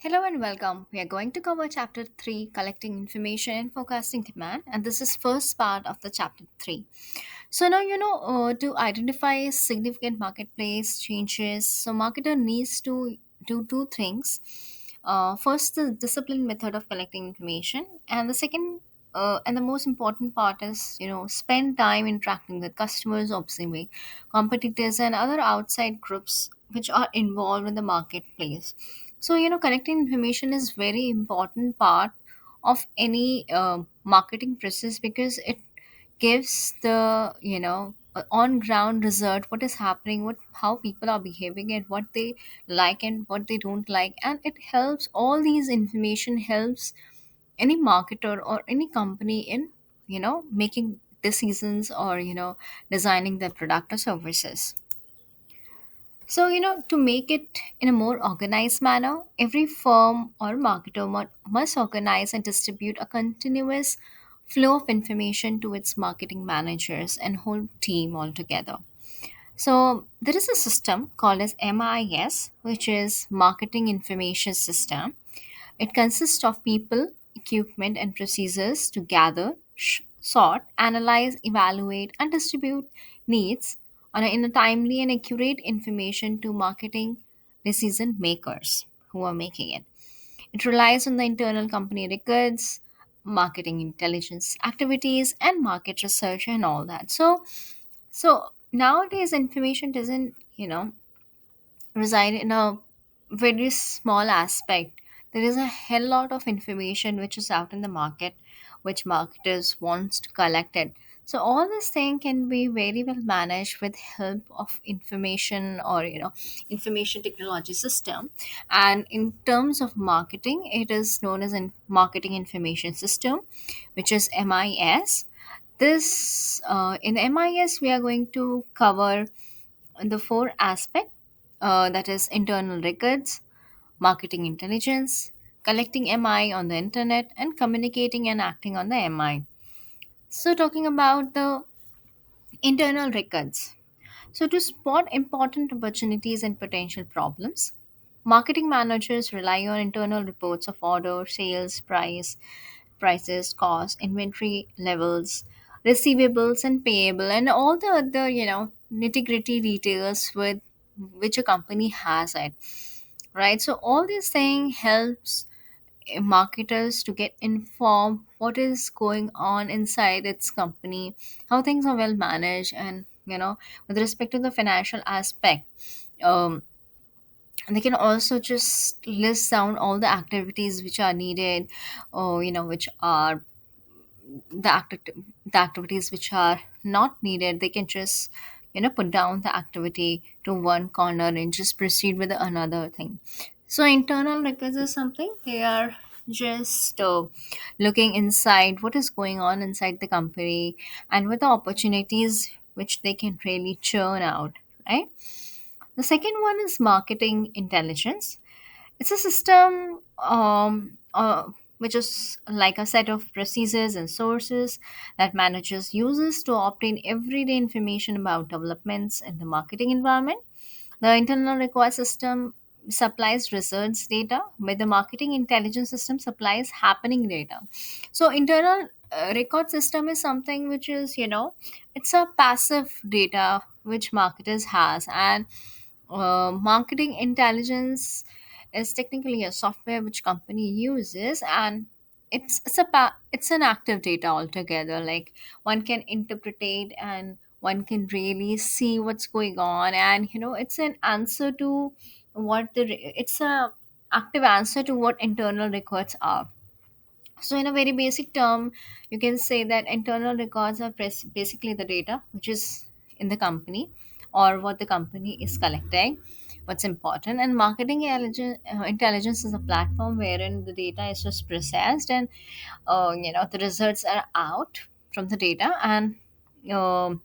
Hello and welcome. We are going to cover chapter 3, collecting information and forecasting demand, and this is first part of the chapter 3. So now to identify significant marketplace changes, so marketer needs to do two things. First, the disciplined method of collecting information, and the second and the most important part is spend time interacting with customers, observing competitors and other outside groups which are involved in the marketplace. So collecting information is very important part of any marketing process because it gives the on ground result what is happening, what how people are behaving and what they like and what they don't like, and it helps, all these information helps any marketer or any company in making decisions or designing their product or services. So, to make it in a more organized manner, every firm or marketer must organize and distribute a continuous flow of information to its marketing managers and whole team altogether. So, there is a system called as MIS, which is Marketing Information System. It consists of people, equipment, and procedures to gather, sort, analyze, evaluate, and distribute needs in a timely and accurate information to marketing decision makers who are making it. It relies on the internal company records, marketing intelligence activities, and market research and all that. So nowadays information doesn't reside in a very small aspect. There is a hell lot of information which is out in the market, which marketers wants to collect it. So all this thing can be very well managed with help of information or information technology system. And in terms of marketing, it is known as in marketing information system, which is MIS. This in MIS we are going to cover the four aspect, that is internal records, marketing intelligence, collecting MI on the internet, and communicating and acting on the MI. So talking about the internal records, so to spot important opportunities and potential problems, marketing managers rely on internal reports of order, sales, prices, cost, inventory levels, receivables and payable, and all the other, nitty-gritty details with which a company has it. Right. So all these thing helps marketers to get informed what is going on inside its company, how things are well managed, and with respect to the financial aspect, um, they can also just list down all the activities which are needed, or which are the activities which are not needed. They can just put down the activity to one corner and just proceed with another thing. So internal records is something they are just looking inside what is going on inside the company and with the opportunities which they can really churn out, right? The second one is marketing intelligence. It's a system which is like a set of procedures and sources that managers uses to obtain everyday information about developments in the marketing environment. The internal record system supplies results data, but the marketing intelligence system supplies happening data. So internal record system is something which is it's a passive data which marketers has, and marketing intelligence is technically a software which company uses, and it's an active data altogether. Like one can interpret it and one can really see what's going on, and it's an answer to it's a active answer to what internal records are. So, in a very basic term, you can say that internal records are basically the data which is in the company or what the company is collecting, what's important. And marketing intelligence is a platform wherein the data is just processed and the results are out from the data, and um,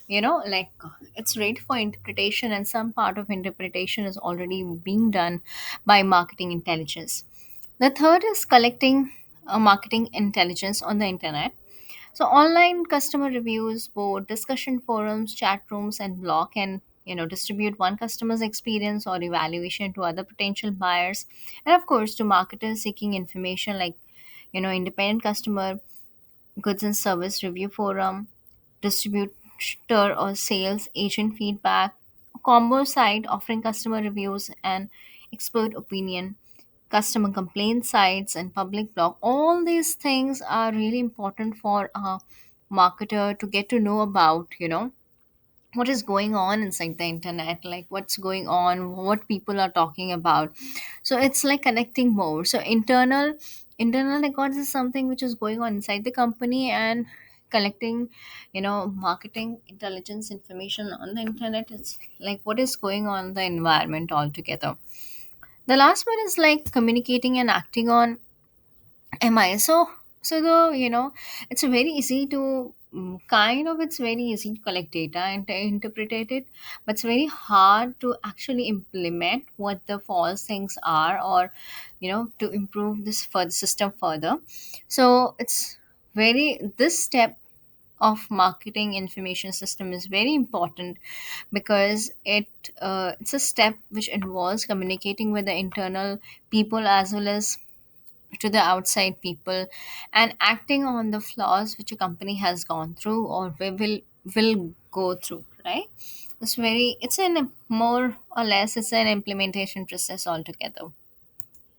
like it's ready for interpretation, and some part of interpretation is already being done by marketing intelligence. The third is collecting marketing intelligence on the internet. So online customer reviews, board discussion forums, chat rooms, and blog can distribute one customer's experience or evaluation to other potential buyers. And of course, to marketers seeking information like independent customer goods and service review forum, distributor or sales agent feedback, combo site offering customer reviews and expert opinion, customer complaint sites, and public blog. All these things are really important for a marketer to get to know about, what is going on inside the internet, like what's going on, what people are talking about. So it's like connecting more. So internal records is something which is going on inside the company, and collecting marketing intelligence information on the internet is like what is going on in the environment altogether. The last one is like communicating and acting on MI. So the it's very easy to it's very easy to collect data and to interpret it, but it's very hard to actually implement what the false things are, or to improve this for the system further. So it's very this step of marketing information system is very important, because it's a step which involves communicating with the internal people as well as to the outside people, and acting on the flaws which a company has gone through or will go through, right? It's an more or less it's an implementation process altogether.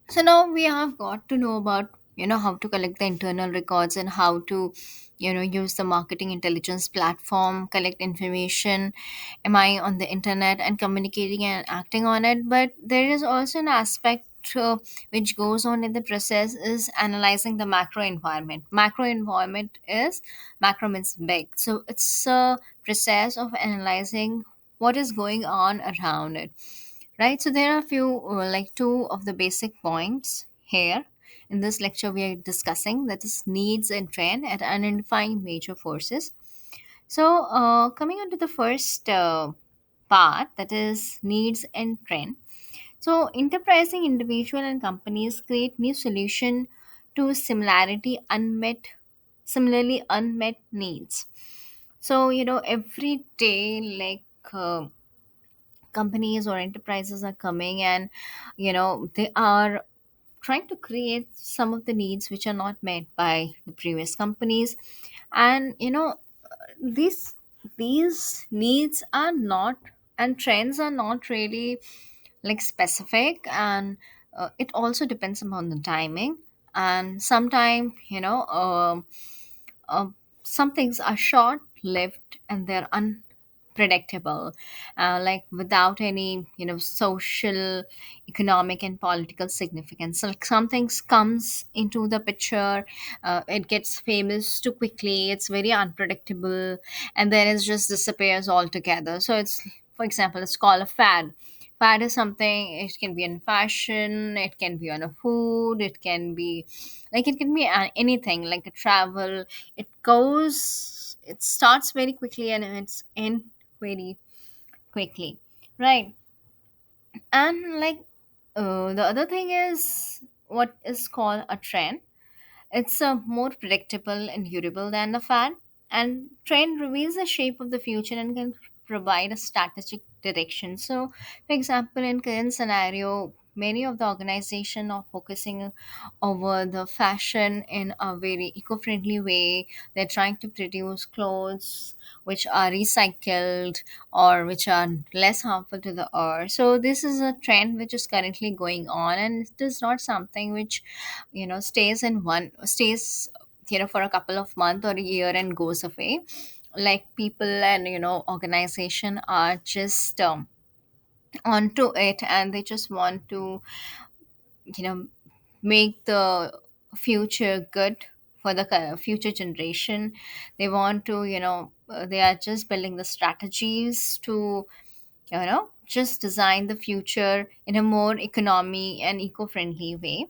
So now we have got to know about how to collect the internal records, and how to use the marketing intelligence platform, collect information, am I on the internet, and communicating and acting on it. But there is also an aspect which goes on in the process is analyzing the macro environment. Macro environment is macro means big, so it's a process of analyzing what is going on around it, right? So there are a few like two of the basic points here in this lecture we are discussing, that is needs and trend and identifying major forces. So coming on to the first part, that is needs and trend. So enterprising individual and companies create new solution to similarly unmet needs. So every day, like companies or enterprises are coming, and they are trying to create some of the needs which are not met by the previous companies. And these these needs are not, and trends are not really like specific, and it also depends upon the timing. And sometime uh, some things are short lived and they're unpredictable, like without any social, economic and political significance. So like some things comes into the picture, it gets famous too quickly, it's very unpredictable, and then it just disappears altogether. So it's, for example, it's called a fad. Fad is something, it can be in fashion, it can be on a food, it can be anything like a travel. It starts very quickly and it's end very quickly, right? And like the other thing is what is called a trend. It's more predictable and durable than the fad, and trend reveals the shape of the future and can provide a strategic direction. So, for example, in current scenario, many of the organization are focusing over the fashion in a very eco-friendly way. They're trying to produce clothes which are recycled or which are less harmful to the earth. So this is a trend which is currently going on, and it is not something which stays for a couple of months or a year and goes away. Like people and organization are just onto it, and they just want to you know make the future good for the future generation. They want to they are just building the strategies to just design the future in a more economy and eco-friendly way.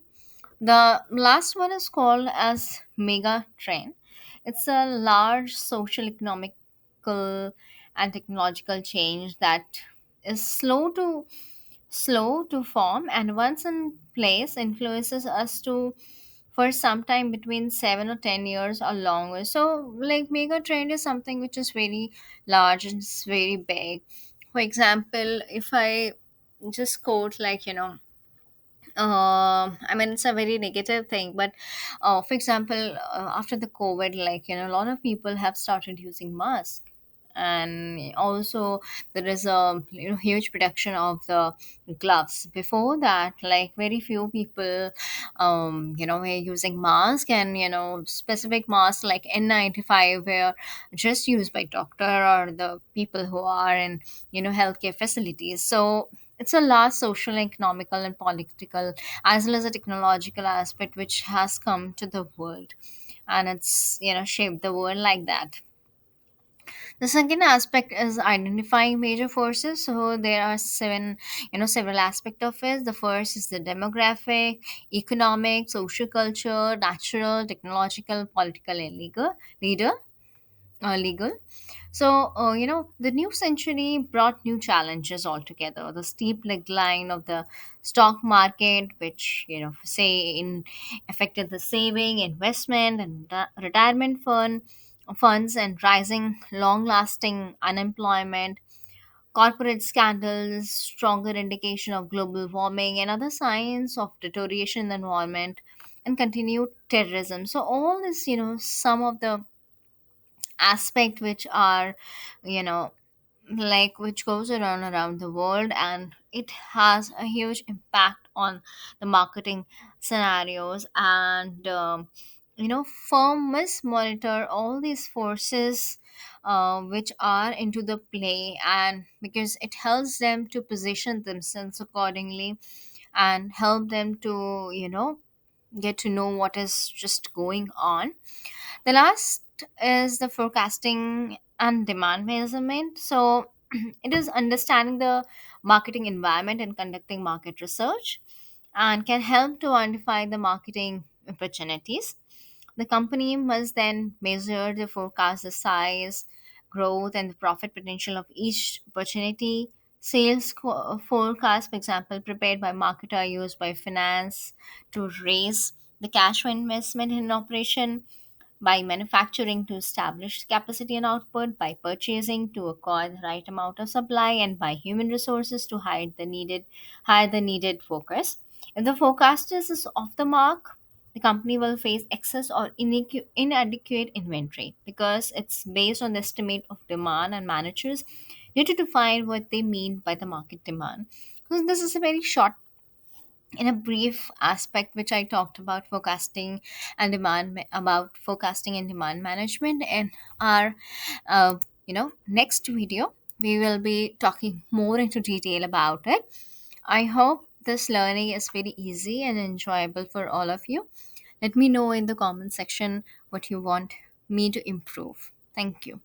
The last one is called as mega trend. It's a large social, economical, and technological change that is slow to form, and once in place influences us to for some time between 7 or 10 years or longer. So like mega trend is something which is very large and it's very big. For example, if I just quote, like, I mean, it's a very negative thing, but for example, after the COVID, like, a lot of people have started using masks. And also there is a huge production of the gloves. Before that, like, very few people were using mask, and specific masks like N95 were just used by doctor or the people who are in healthcare facilities. So it's a large social, economical, and political, as well as a technological aspect, which has come to the world, and it's shaped the world like that. The second aspect is identifying major forces. So there are several aspects of it. The first is the demographic, economic, social, culture, natural, technological, political, and legal. So, the new century brought new challenges altogether. The steep decline of the stock market, which, affected the saving, investment, and retirement funds, and rising, long lasting unemployment, corporate scandals, stronger indication of global warming, and other signs of deterioration in the environment, and continued terrorism. So, all this, some of the aspect which are, you know like, which goes around the world, and it has a huge impact on the marketing scenarios. And firm must monitor all these forces which are into the play, and because it helps them to position themselves accordingly, and help them to get to know what is just going on. The last is the forecasting and demand measurement. So it is understanding the marketing environment and conducting market research, and can help to identify the marketing opportunities. The company must then measure the forecast, the size, growth, and the profit potential of each opportunity. Forecast, for example, prepared by marketer, used by finance to raise the cash for investment in operation, by manufacturing to establish capacity and output, by purchasing to acquire the right amount of supply, and by human resources to hire the needed workers. If the forecast is off the mark, the company will face excess or inadequate inventory, because it's based on the estimate of demand, and managers need to define what they mean by the market demand. So this is a very short, in a brief aspect, which I talked about forecasting and demand management. And our next video, we will be talking more into detail about it. I hope this learning is very easy and enjoyable for all of you. Let me know in the comment section what you want me to improve. Thank you.